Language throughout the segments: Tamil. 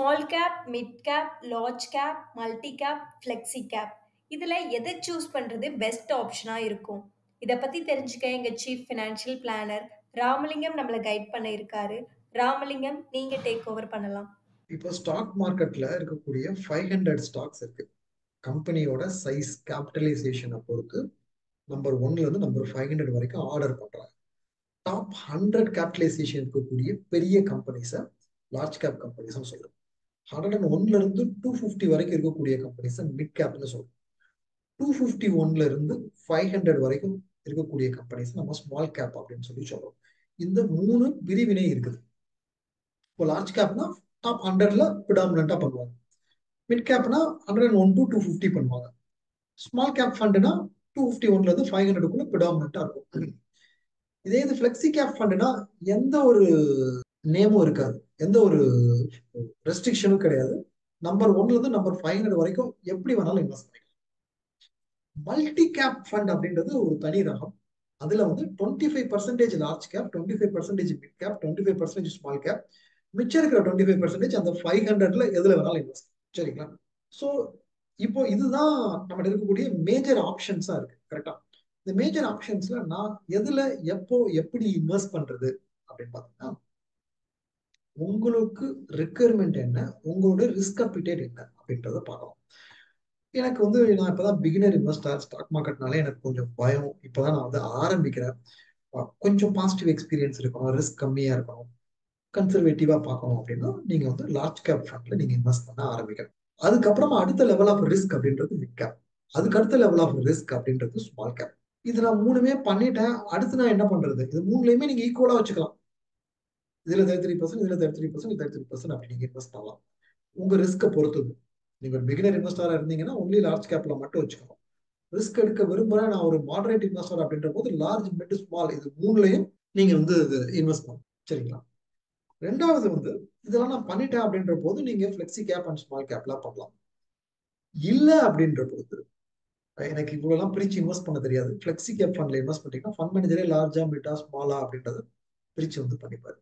Small cap, mid cap, large cap, multi cap, flexi gap. இதுல எத சூஸ் பண்றது பெஸ்ட் ஆப்ஷனா இருக்கும்? இத பத்தி தெரிஞ்சுக்க எங்க சீஃப் ஃபினான்ஷியல் பிளானர் ராமலிங்கம் நம்மள கைட் பண்ண இருக்காரு. ராமலிங்கம், நீங்க டேக் ஓவர் பண்ணலாம். இப்போ ஸ்டாக் மார்க்கெட்ல இருக்கக்கூடிய 500 ஸ்டாக்ஸ் இருக்கு. கம்பெனியோட சைஸ் கேபிட்டலைசேஷனை பொறுத்து நம்பர் 1ல இருந்து நம்பர் 500 வரைக்கும் ஆர்டர் பண்றாங்க. டாப் 100 கேபிட்டலைசேஷன் இருக்கக்கூடிய பெரிய கம்பெனிஸை லார்ஜ் கேப் கம்பெனிஸ் சொல்றோம். 101ல இருந்து 250 வரைக்கும் இருக்கக்கூடிய கம்பெனிஸை மிட் கேப்னு சொல்றோம். 251ல இருந்து 500 வரைக்கும் இருக்கக்கூடிய கம்பெனிஸ் நம்ம ஸ்மால் கேப் அப்படின்னு சொல்றோம். இந்த 3 பிரிவினை இருக்குது. இப்போ லார்ஜ் கேப்னா டாப் 100ல ப்ரிடாமினண்டா பண்ணுவாங்க. மிட் கேப்னா 101 to 250 பண்ணுவாங்க. ஸ்மால் கேப் ஃபண்டுனா 251ல இருந்து 500க்குள்ள ப்ரிடாமினண்டா இருக்கும். இதே இது ஃபிளெக்ஸி கேப் ஃபண்டுனா எந்த ஒரு நேமும் இருக்காது, எந்த ஒரு ரெஸ்ட்ரிக்ஷனும் கிடையாது. நம்பர் 1ல இருந்து நம்பர் 500 வரைக்கும் எப்படி வேணாலும் இன்வெஸ்ட் பண்ணிக்கலாம். மல்டி கேப் ஃபண்ட் அப்படின்றது ஒரு தனி ரகம். அதுல வந்து 25% large cap, 25% mid cap, 25% small cap, மிச்சம் இருக்கிற 25% அந்த 500ல எதுல வேணாலும் இன்வெஸ்ட். சரிங்களா? ஸோ இப்போ இதுதான் நம்ம இருக்கக்கூடிய மேஜர் ஆப்ஷன்ஸா இருக்கு. கரெக்டா? இந்த மேஜர் ஆப்ஷன்ஸ்ல நான் எதுல எப்போ எப்படி இன்வெஸ்ட் பண்றது அப்படின்னு பாத்தீங்கன்னா, உங்களுக்கு ரெக்குயர்மெண்ட் என்ன, உங்களோட ரிஸ்க் அப்பிடேட் என்ன அப்படின்றத பார்க்கலாம். எனக்கு வந்து நான் இப்பதான் பிகினர் இன்வெஸ்டர். ஸ்டாக் மார்க்கெட்னாலே எனக்கு கொஞ்சம் பயம். இப்பதான் நான் வந்து ஆரம்பிக்கிறேன். கொஞ்சம் பாசிட்டிவ் எக்ஸ்பீரியன்ஸ் இருக்கணும், ரிஸ்க் கம்மியா இருக்கணும், கன்சர்வேட்டிவா பார்க்கணும் அப்படின்னா நீங்க வந்து லார்ஜ் கேப் ஃபண்ட்ல நீங்க இன்வெஸ்ட் பண்ண ஆரம்பிக்கணும். அதுக்கப்புறமா அடுத்த லெவல் ஆஃப் ரிஸ்க் அப்படின்றது மிட் கேப். அதுக்கு அடுத்த லெவல் ஆஃப் ரிஸ்க் அப்படின்றது ஸ்மால் கேப். இது நான் 3மே பண்ணிட்டேன். அடுத்து நான் என்ன பண்றது? இது 3லயுமே நீங்க ஈக்குவலா வச்சுக்கலாம். இதுல 33%, இதுல 33%, 33% அப்படி நீங்க இன்வெஸ்ட் பண்ணலாம். உங்க ரிஸ்கை பொறுத்தது. நீங்க ஒரு பிகினர் இன்வெஸ்டரா இருந்தீங்கன்னா ஒன்லி லார்ஜ் கேப்ல மட்டும் வச்சுக்கணும். ரிஸ்க் எடுக்க விரும்புறேன், நான் ஒரு மாடரேட் இன்வெஸ்டர் அப்படின்ற போது லார்ஜ், மிட், ஸ்மால் இது 3லயும் நீங்க வந்து இன்வெஸ்ட் பண்ணணும். சரிங்களா? ரெண்டாவது வந்து இதெல்லாம் நான் பண்ணிட்டேன் அப்படின்ற போது நீங்க ஃபிளெக்ஸி கேப் அண்ட் ஸ்மால் கேப்லாம் பண்ணலாம். இல்ல அப்படின்ற போது எனக்கு இவ்வளவு பிரிச்சு இன்வெஸ்ட் பண்ண தெரியாது, ஃபிளெக்ஸி கேப் ஃபண்ட்ல இன்வெஸ்ட் பண்ணிட்டீங்கன்னா ஃபண்ட் மேனேஜரே லார்ஜா, மிட்டா, ஸ்மாலா அப்படின்றத பிரிச்சு வந்து பண்ணிப்பாரு.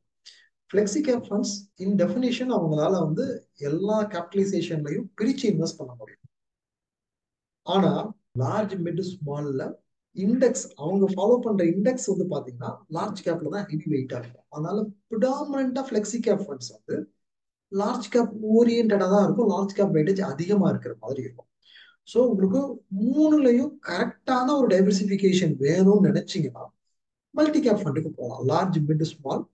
Flexi cap funds in definition அவங்களால வந்து எல்லா கேபிட்டலைசேஷன்லையும் பிரிச்சு இன்வெஸ்ட் பண்ண முடியும். ஆனா லார்ஜ், மிட், ஸ்மால்ல இண்டெக்ஸ் அவங்க ஃபாலோ பண்ற இண்டெக்ஸ் வந்து பாத்தீங்கன்னா லார்ஜ் கேப்ல தான் ஹெவி வெயிட்டா இருக்கும். அதனால ப்ரிடாமினண்டா ஃபிளெக்ஸி கேப் ஃபண்ட்ஸ் வந்து லார்ஜ் கேப் ஓரியன்டா தான் இருக்கும். லார்ஜ் கேப் வெயிட்டேஜ் அதிகமா இருக்கிற மாதிரி இருக்கும். ஸோ உங்களுக்கு 3லயும் கரெக்டான ஒரு டைவர்சிபிகேஷன் வேணும்னு நினைச்சீங்கன்னா மல்டி கேப் ஃபண்டுக்கு போகலாம். லார்ஜ், மிட், ஸ்மால்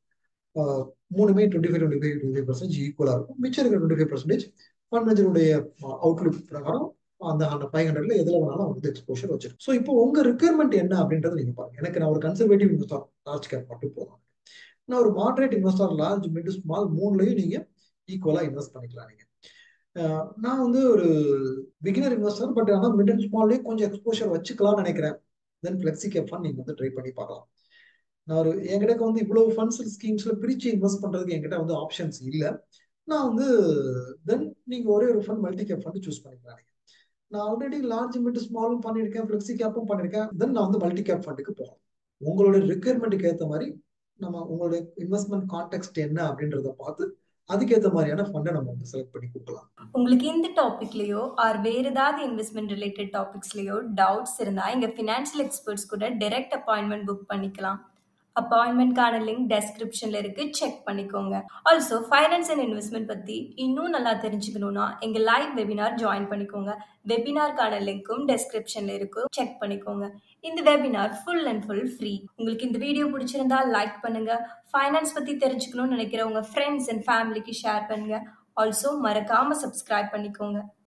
3மே 25% ஈக்குவலா இருக்கும். மிச்சம் இருக்கிற 25% ஃபண்ட் மேனேஜருடைய அவுட்லுக் பிரகாரம் அந்த 500ல எதுல வேணாலும் வந்து எக்ஸ்போஷர் வச்சிருக்கும். ஸோ இப்போ உங்க ரிக்யர்மெண்ட் என்ன அப்படின்றத நீங்க பாருங்க. எனக்கு நான் ஒரு கன்சர்வேட்டிவ் இன்வெஸ்டர், லார்ஜ் கேப் மட்டும் போகலாம். நான் ஒரு moderate investor, large, mid, small 3லயும் நீங்க ஈக்குவலா இன்வெஸ்ட் பண்ணிக்கலாம். நீங்க நான் வந்து ஒரு பிகினர் இன்வெஸ்டர், பட் ஆனால் மிட் அண்ட் ஸ்மால்லேயே கொஞ்சம் எக்ஸ்போஷர் வச்சுக்கலாம்னு நினைக்கிறேன். தென் ஃபிளெக்ஸி கேப் ஃபண்ட் நீங்க வந்து ட்ரை பண்ணி பார்க்கலாம். நான் ஒரு என்கிட்ட வந்து இவ்வளவு ஃபண்ட்ஸ் ஸ்கீம்ஸ்ல பிரிச்சு இன்வெஸ்ட் பண்றதுக்கு என்கிட்ட வந்து ஆப்ஷன்ஸ் இல்லை. நான் வந்து தென் நீங்க ஒரே ஒரு fund multi cap fund choose பண்ணிக்கலாம். நான் ஆல்ரெடி லார்ஜ், மிட், ஸ்மாலும் பண்ணியிருக்கேன், ஃபிளெக்ஸி கேப்பும் பண்ணியிருக்கேன். தென் நான் வந்து மல்டி கேப் ஃபண்டுக்கு போகலாம். உங்களோட ரிக்யர்மெண்ட்டுக்கு ஏற்ற மாதிரி நம்ம உங்களுடைய இன்வெஸ்ட்மெண்ட் கான்டெக்ட் என்ன அப்படின்றத பார்த்து அதுக்கேற்ற மாதிரியான ஃபண்டை நம்ம வந்து செலக்ட் பண்ணி கொடுக்கலாம். உங்களுக்கு இந்த டாபிக்லயோ ஆர் வேற ஏதாவது இன்வெஸ்ட்மெண்ட் ரிலேட்டட் டாபிக்ஸ்லயோ டவுட்ஸ் இருந்தா எங்க ஃபினான்ஷியல் எக்ஸ்பர்ட்ஸ் கூட டைரக்ட் அப்பாயின்மெண்ட் புக் பண்ணிக்கலாம். அப்பாயின்மெண்ட்கான லிங்க் டெஸ்கிரிப்ஷன்ல இருக்கு, செக் பண்ணிக்கோங்க. ஆல்சோ ஃபைனான்ஸ் அண்ட் இன்வெஸ்ட்மெண்ட் பத்தி இன்னும் நல்லா தெரிஞ்சுக்கணும்னா எங்க லைவ் வெபினார் ஜாயின் பண்ணிக்கோங்க. வெபினார்க்கான லிங்க்கும் டெஸ்கிரிப்ஷன்ல இருக்கு, செக் பண்ணிக்கோங்க. இந்த webinar full and full free. உங்களுக்கு இந்த வீடியோ பிடிச்சிருந்தா லைக் பண்ணுங்க. ஃபைனான்ஸ் பத்தி தெரிஞ்சுக்கணும்னு நினைக்கிற உங்க ஃப்ரெண்ட்ஸ் அண்ட் ஃபேமிலிக்கு ஷேர் பண்ணுங்க. ஆல்சோ மறக்காம சப்ஸ்கிரைப் பண்ணிக்கோங்க.